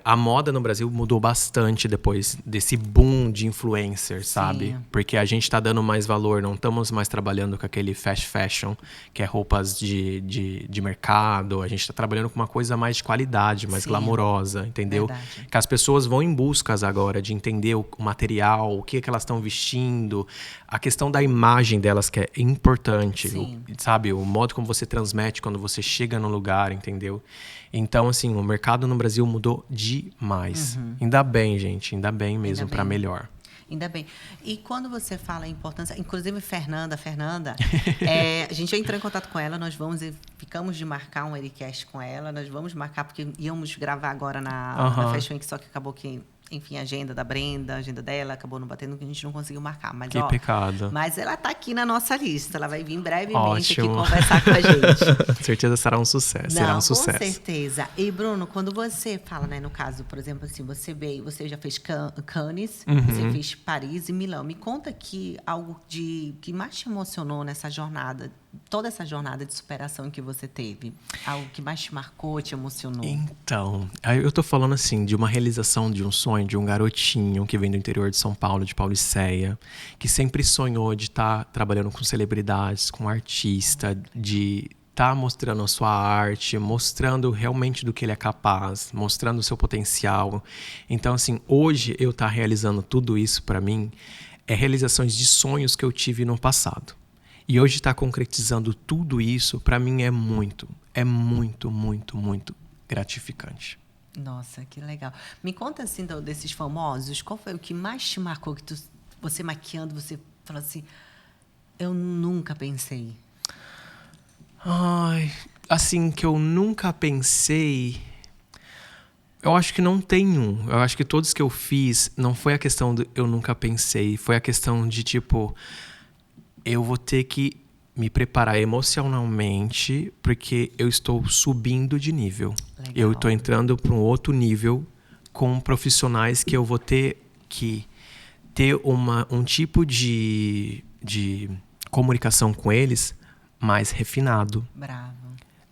A moda no Brasil mudou bastante depois desse boom de influencers, sabe? Sim. Porque a gente tá dando mais valor, não estamos mais trabalhando com aquele fast fashion, que é roupas de mercado. A gente tá trabalhando com uma coisa mais de qualidade, mais glamourosa, entendeu? Verdade. Que as pessoas vão em buscas agora de entender o material, o que elas estão vestindo, a questão da imagem delas, que é importante, sabe? O modo como você transmite quando você chega no lugar, entendeu? Então, assim, o mercado no Brasil mudou demais. Ainda bem, gente. Ainda bem mesmo, para melhor. Ainda bem. E quando você fala a importância... Inclusive, Fernanda, a gente já entrou em contato com ela, ficamos de marcar um Ericast com ela, nós vamos marcar, porque íamos gravar agora na Fashion Week, só que acabou que... Enfim, a agenda da Brenda, a agenda dela, acabou não batendo, que a gente não conseguiu marcar. Mas, que pecado. Mas ela tá aqui na nossa lista. Ela vai vir brevemente Ótimo. aqui conversar com a gente. Certeza será um sucesso. Será um sucesso. Com certeza. E, Bruno, quando você fala, né, no caso, por exemplo, assim, você já fez Cannes, você fez Paris e Milão. Me conta aqui algo que mais te emocionou nessa jornada, toda essa jornada de superação que você teve. Algo que mais te marcou, te emocionou. Então, eu tô falando assim, de uma realização de um sonho, de um garotinho que vem do interior de São Paulo, de Pauliceia, que sempre sonhou de estar trabalhando com celebridades, com artista, de estar mostrando a sua arte, mostrando realmente do que ele é capaz, mostrando o seu potencial. Então, assim, hoje eu estar realizando tudo isso para mim é realizações de sonhos que eu tive no passado. E hoje estar concretizando tudo isso, para mim é muito, muito, muito gratificante. Nossa, que legal. Me conta, assim, desses famosos, qual foi o que mais te marcou, que você maquiando, você falou assim, eu nunca pensei. Ai, assim, que eu nunca pensei... Eu acho que não tem um. Eu acho que todos que eu fiz, não foi a questão do eu nunca pensei, foi a questão de, tipo... Eu vou ter que me preparar emocionalmente, porque eu estou subindo de nível. Legal. Eu estou entrando para um outro nível com profissionais que eu vou ter que ter um tipo de comunicação com eles mais refinado. Bravo.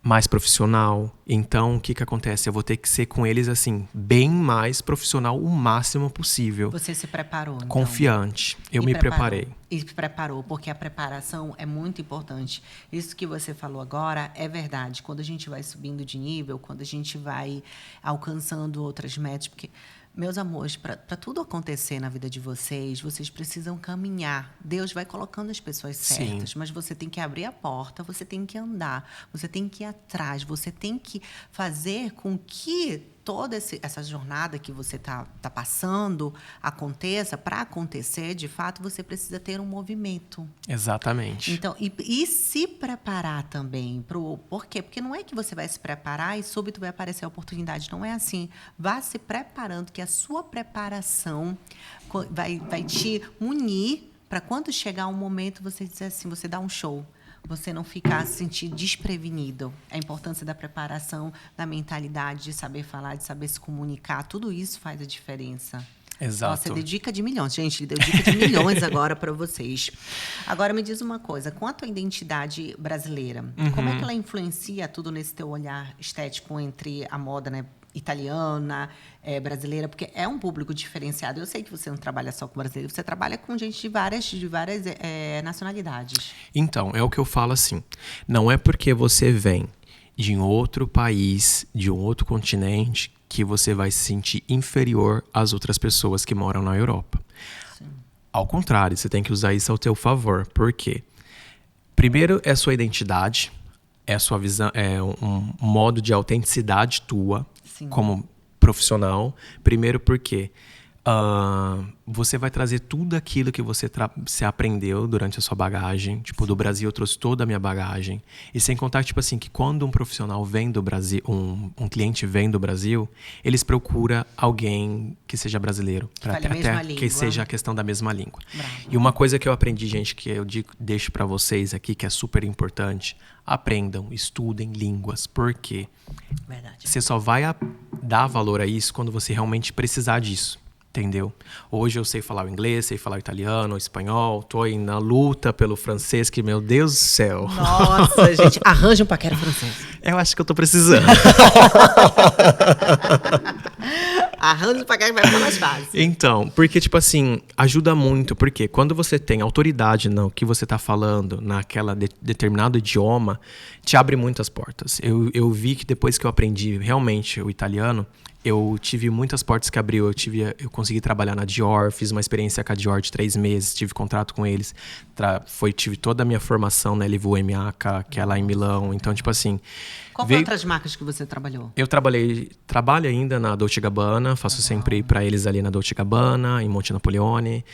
Mais profissional. Então, o que acontece? Eu vou ter que ser com eles, assim, bem mais profissional o máximo possível. Você se preparou, então? Confiante. Eu me preparei. E preparou, porque a preparação é muito importante. Isso que você falou agora é verdade. Quando a gente vai subindo de nível, quando a gente vai alcançando outras metas, porque... Meus amores, para tudo acontecer na vida de vocês, vocês precisam caminhar. Deus vai colocando as pessoas certas, Sim. mas você tem que abrir a porta, você tem que andar, você tem que ir atrás, você tem que fazer com que toda essa jornada que você tá passando aconteça. Para acontecer, de fato, você precisa ter um movimento. Exatamente. Então, e se preparar também. Por quê? Porque não é que você vai se preparar e súbito vai aparecer a oportunidade. Não é assim. Vá se preparando, que a sua preparação vai te munir para quando chegar um momento você dizer assim, você dá um show. Você não ficar se sentir desprevenido. A importância da preparação, da mentalidade, de saber falar, de saber se comunicar, tudo isso faz a diferença. Exato. Nossa, deu dica de milhões. Gente, deu dica de milhões agora para vocês. Agora, me diz uma coisa. Quanto à identidade brasileira, como é que ela influencia tudo nesse teu olhar estético entre a moda, né, italiana, brasileira? Porque é um público diferenciado. Eu sei que você não trabalha só com brasileiro, você trabalha com gente de várias nacionalidades. Então, é o que eu falo assim. Não é porque você vem de outro país, de um outro continente, que você vai se sentir inferior às outras pessoas que moram na Europa. Sim. Ao contrário, você tem que usar isso ao teu favor. Por quê? Primeiro, é a sua identidade, é a sua visão, é um modo de autenticidade tua. Sim. Como profissional. Primeiro porque você vai trazer tudo aquilo que você aprendeu durante a sua bagagem. Tipo, do Brasil eu trouxe toda a minha bagagem. E sem contar, tipo assim, que quando um profissional vem do Brasil, um cliente vem do Brasil, eles procuram alguém que seja brasileiro. Que seja a questão da mesma língua. Bravo. E uma coisa que eu aprendi, gente, que eu deixo pra vocês aqui, que é super importante: aprendam, estudem línguas. Por quê? Verdade. Você só vai dar valor a isso quando você realmente precisar disso. Entendeu? Hoje eu sei falar o inglês, sei falar o italiano, o espanhol. Tô aí na luta pelo francês, que, meu Deus do céu. Nossa, gente, arranja um paquera francês. Eu acho que eu tô precisando. Arranja um paquera que vai ficar mais fácil. Então, porque, tipo assim, ajuda muito. Porque quando você tem autoridade no que você tá falando, naquela determinado idioma, te abre muitas portas. Eu vi que depois que eu aprendi realmente o italiano, eu tive muitas portas que abriu. Eu consegui trabalhar na Dior, fiz uma experiência com a Dior de 3 meses, tive contrato com eles. Tive toda a minha formação na LVMH, que é lá em Milão. Então, tipo assim... Qual foi outras marcas que você trabalhou? Eu trabalho ainda na Dolce / Gabbana, faço sempre para eles ali na Dolce / Gabbana, em Monte Napoleone,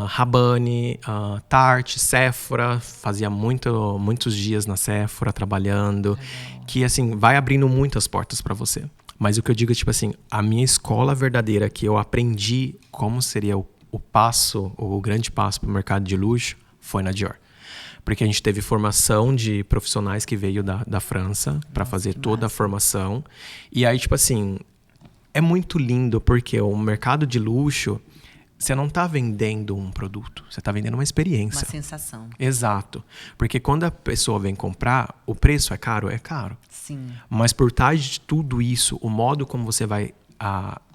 Rabanne, Tarte, Sephora. Fazia muitos dias na Sephora trabalhando, que assim, vai abrindo muitas portas para você. Mas o que eu digo é, tipo assim, a minha escola verdadeira, que eu aprendi como seria o grande passo para o mercado de luxo, foi na Dior. Porque a gente teve formação de profissionais que veio da França para fazer toda a formação. E aí, tipo assim, é muito lindo porque o mercado de luxo, você não tá vendendo um produto, você tá vendendo uma experiência. Uma sensação. Exato. Porque quando a pessoa vem comprar, o preço é caro? É caro. Sim. Mas por trás de tudo isso, o modo como você vai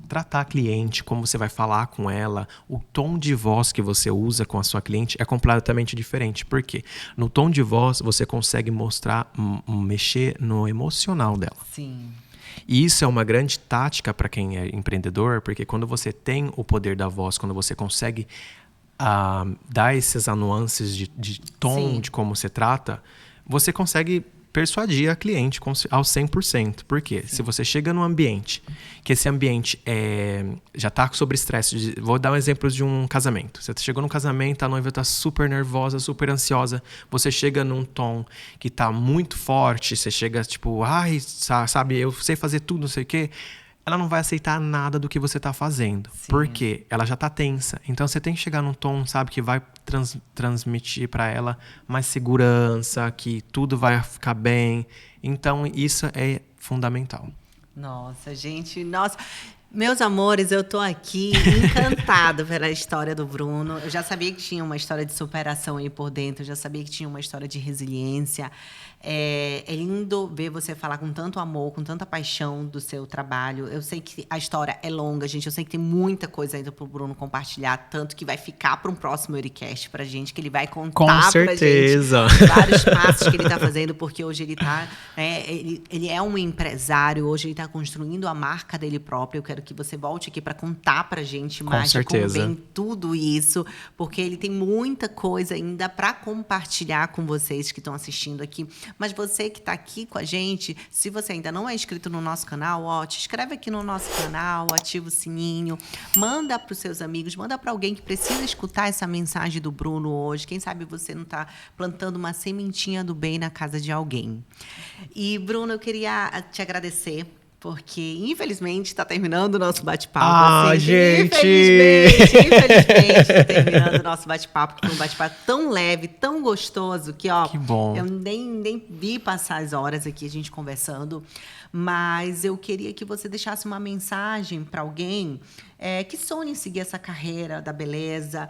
tratar a cliente, como você vai falar com ela, o tom de voz que você usa com a sua cliente é completamente diferente. Por quê? No tom de voz, você consegue mostrar, mexer no emocional dela. Sim. E isso é uma grande tática para quem é empreendedor, porque quando você tem o poder da voz, quando você consegue dar essas nuances de tom, sim, de como você trata, você consegue persuadir a cliente ao 100%. Por quê? Sim. Se você chega num ambiente, que esse ambiente já está sob estresse, vou dar um exemplo de um casamento. Você chegou num casamento, a noiva está super nervosa, super ansiosa, você chega num tom que está muito forte, você chega tipo, ai, sabe, eu sei fazer tudo, não sei o quê. Ela não vai aceitar nada do que você está fazendo. Sim. Porque ela já está tensa. Então, você tem que chegar num tom, sabe, que vai transmitir para ela mais segurança, que tudo vai ficar bem. Então, isso é fundamental. Nossa, gente, nossa... Meus amores, eu tô aqui encantada pela história do Bruno. Eu já sabia que tinha uma história de superação aí por dentro, eu já sabia que tinha uma história de resiliência. É lindo ver você falar com tanto amor, com tanta paixão do seu trabalho. Eu sei que a história é longa, gente. Eu sei que tem muita coisa ainda pro Bruno compartilhar, tanto que vai ficar para um próximo Euricast pra gente, que ele vai contar pra gente vários passos que ele tá fazendo, porque hoje ele tá, ele é um empresário, hoje ele tá construindo a marca dele próprio. Eu quero que você volte aqui para contar pra gente mais de como vem tudo isso, porque ele tem muita coisa ainda para compartilhar com vocês que estão assistindo aqui. Mas você que está aqui com a gente, se você ainda não é inscrito no nosso canal, te inscreve aqui no nosso canal, ativa o sininho, manda para os seus amigos, manda para alguém que precisa escutar essa mensagem do Bruno hoje. Quem sabe você não está plantando uma sementinha do bem na casa de alguém. E, Bruno, eu queria te agradecer, porque, infelizmente, está terminando o nosso bate-papo. Gente! Infelizmente, está terminando o nosso bate-papo, que foi um bate-papo tão leve, tão gostoso, que bom. Eu nem vi passar as horas aqui, a gente conversando. Mas eu queria que você deixasse uma mensagem para alguém que sonha em seguir essa carreira da beleza,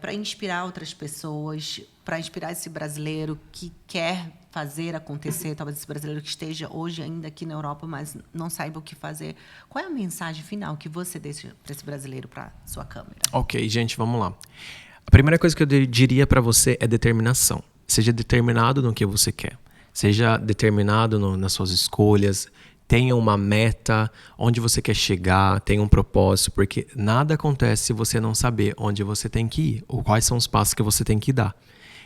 para inspirar outras pessoas, para inspirar esse brasileiro que quer fazer acontecer, talvez esse brasileiro que esteja hoje ainda aqui na Europa, mas não saiba o que fazer. Qual é a mensagem final que você deixa para esse brasileiro, para sua câmera? Ok, gente, vamos lá. A primeira coisa que eu diria para você é determinação. Seja determinado no que você quer. Seja determinado nas suas escolhas. Tenha uma meta, onde você quer chegar, tenha um propósito, porque nada acontece se você não saber onde você tem que ir, ou quais são os passos que você tem que dar.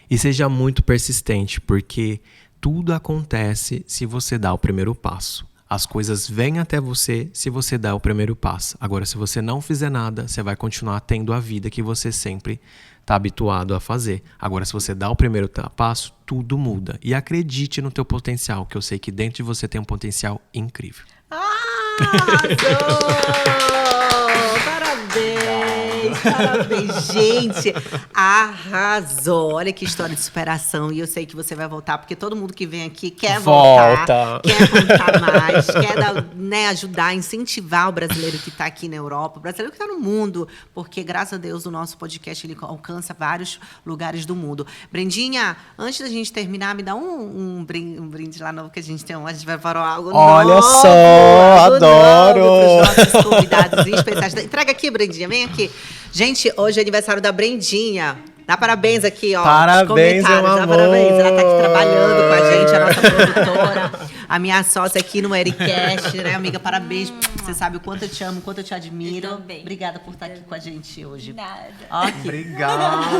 E seja muito persistente, porque tudo acontece se você dá o primeiro passo. As coisas vêm até você se você dá o primeiro passo. Agora, se você não fizer nada, você vai continuar tendo a vida que você sempre está habituado a fazer. Agora, se você dá o primeiro passo, tudo muda. E acredite no teu potencial, que eu sei que dentro de você tem um potencial incrível. Parabéns, gente. Arrasou. Olha que história de superação. E eu sei que você vai voltar, porque todo mundo que vem aqui quer voltar, quer contar mais, quer ajudar, incentivar o brasileiro que está aqui na Europa, o brasileiro que está no mundo, porque, graças a Deus, o nosso podcast ele alcança vários lugares do mundo. Brendinha, antes da gente terminar, me dá um brinde lá novo que a gente tem. A gente vai para algo novo. Olha só, adoro! Para os nossos convidados especiais. Entrega aqui, Brendinha, vem aqui. Gente, hoje é aniversário da Brendinha. Dá parabéns aqui, ó. Parabéns, meu amor. Parabéns. Ela tá aqui trabalhando com a gente, a nossa produtora, a minha sócia aqui no Euricast, né, amiga? Parabéns. Você sabe o quanto eu te amo, o quanto eu te admiro. Eu também. Obrigada por estar aqui com a gente hoje. Nada. Obrigado.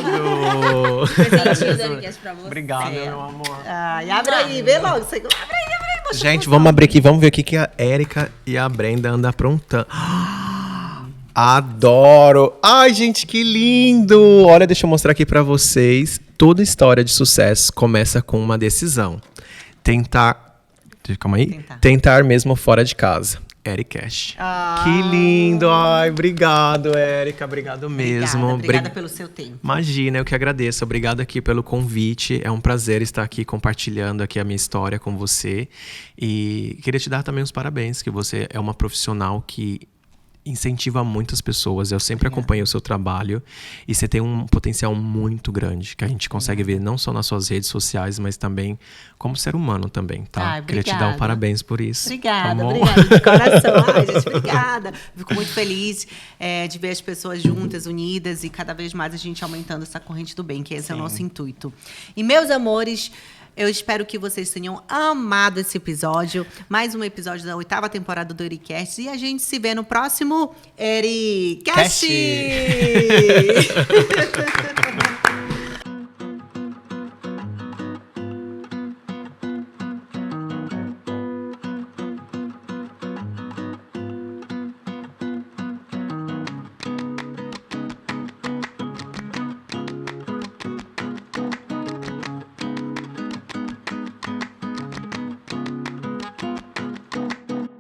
Presentinho do Euricast pra você. Obrigado, meu amor. Ai, abre aí, vê logo. Abre aí. Gente, vamos abrir aqui, vamos ver o que a Érica e a Brenda andam aprontando. Adoro! Ai, gente, que lindo! Olha, deixa eu mostrar aqui pra vocês. Toda história de sucesso começa com uma decisão. Calma aí. Tentar mesmo fora de casa. Euricast. Que lindo! Ai, obrigado, Érica. Obrigado mesmo. Obrigada pelo seu tempo. Imagina, eu que agradeço. Obrigado aqui pelo convite. É um prazer estar aqui compartilhando aqui a minha história com você. E queria te dar também os parabéns, que você é uma profissional que incentiva muitas pessoas. Eu sempre acompanho o seu trabalho e você tem um potencial muito grande que a gente consegue ver não só nas suas redes sociais, mas também como ser humano também, tá? Queria te dar um parabéns por isso. Obrigada, obrigada de coração. Ai, gente, obrigada. Fico muito feliz de ver as pessoas juntas, unidas e cada vez mais a gente aumentando essa corrente do bem, que esse é o nosso intuito. E, meus amores, eu espero que vocês tenham amado esse episódio. Mais um episódio da 8ª temporada do Euricast. E a gente se vê no próximo Euricast!